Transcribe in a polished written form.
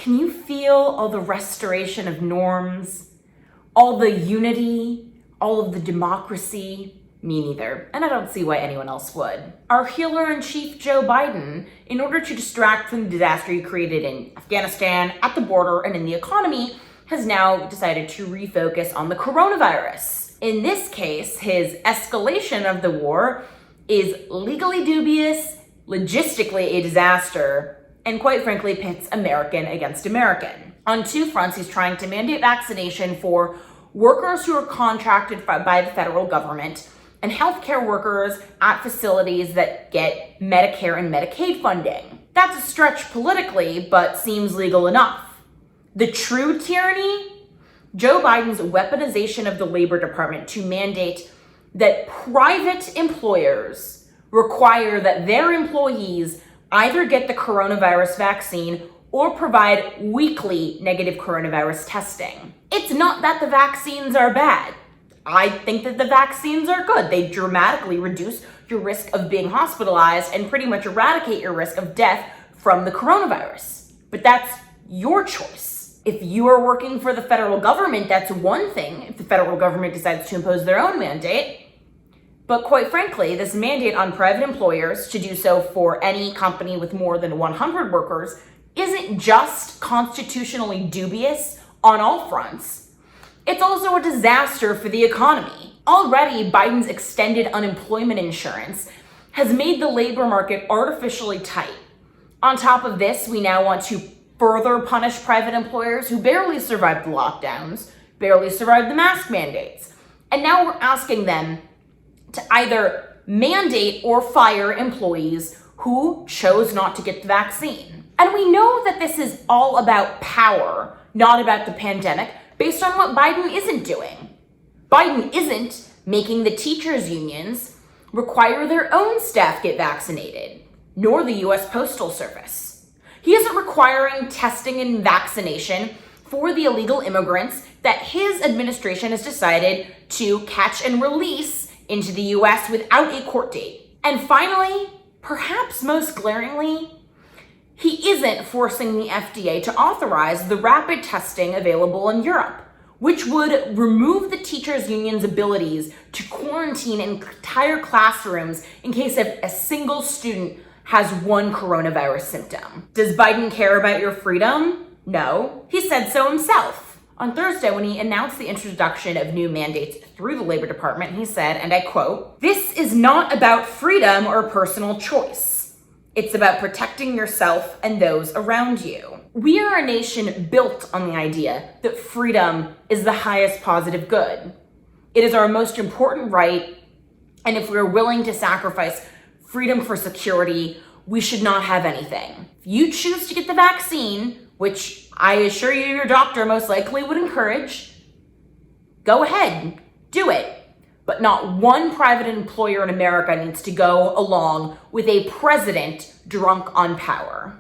Can you feel all the restoration of norms, all the unity, all of the democracy? Me neither, and I don't see why anyone else would. Our healer-in-chief Joe Biden, in order to distract from the disaster he created in Afghanistan, at the border, and in the economy, has now decided to refocus on the coronavirus. In this case, his escalation of the war is legally dubious, logistically a disaster, and quite frankly pits American against American. On two fronts, he's trying to mandate vaccination for workers who are contracted by the federal government and healthcare workers at facilities that get Medicare and Medicaid funding. That's a stretch politically, but seems legal enough. The true tyranny? Joe Biden's weaponization of the Labor Department to mandate that private employers require that their employees either get the coronavirus vaccine or provide weekly negative coronavirus testing. It's not that the vaccines are bad. I think that the vaccines are good. They dramatically reduce your risk of being hospitalized and pretty much eradicate your risk of death from the coronavirus. But that's your choice. If you are working for the federal government, that's one thing, if the federal government decides to impose their own mandate. But quite frankly, this mandate on private employers to do so for any company with more than 100 workers isn't just constitutionally dubious on all fronts. It's also a disaster for the economy. Already, Biden's extended unemployment insurance has made the labor market artificially tight. On top of this, we now want to further punish private employers who barely survived the lockdowns, barely survived the mask mandates. And now we're asking them to either mandate or fire employees who chose not to get the vaccine. And we know that this is all about power, not about the pandemic, based on what Biden isn't doing. Biden isn't making the teachers' unions require their own staff get vaccinated, nor the US Postal Service. He isn't requiring testing and vaccination for the illegal immigrants that his administration has decided to catch and release into the US without a court date. And finally, perhaps most glaringly, he isn't forcing the FDA to authorize the rapid testing available in Europe, which would remove the teachers' union's abilities to quarantine entire classrooms in case if a single student has one coronavirus symptom. Does Biden care about your freedom? No, he said so himself. On Thursday, when he announced the introduction of new mandates through the Labor Department, he said, and I quote, "This is not about freedom or personal choice. It's about protecting yourself and those around you." We are a nation built on the idea that freedom is the highest positive good. It is our most important right, and if we're willing to sacrifice freedom for security, we should not have anything. If you choose to get the vaccine, which I assure you your doctor most likely would encourage, go ahead, do it. But not one private employer in America needs to go along with a president drunk on power.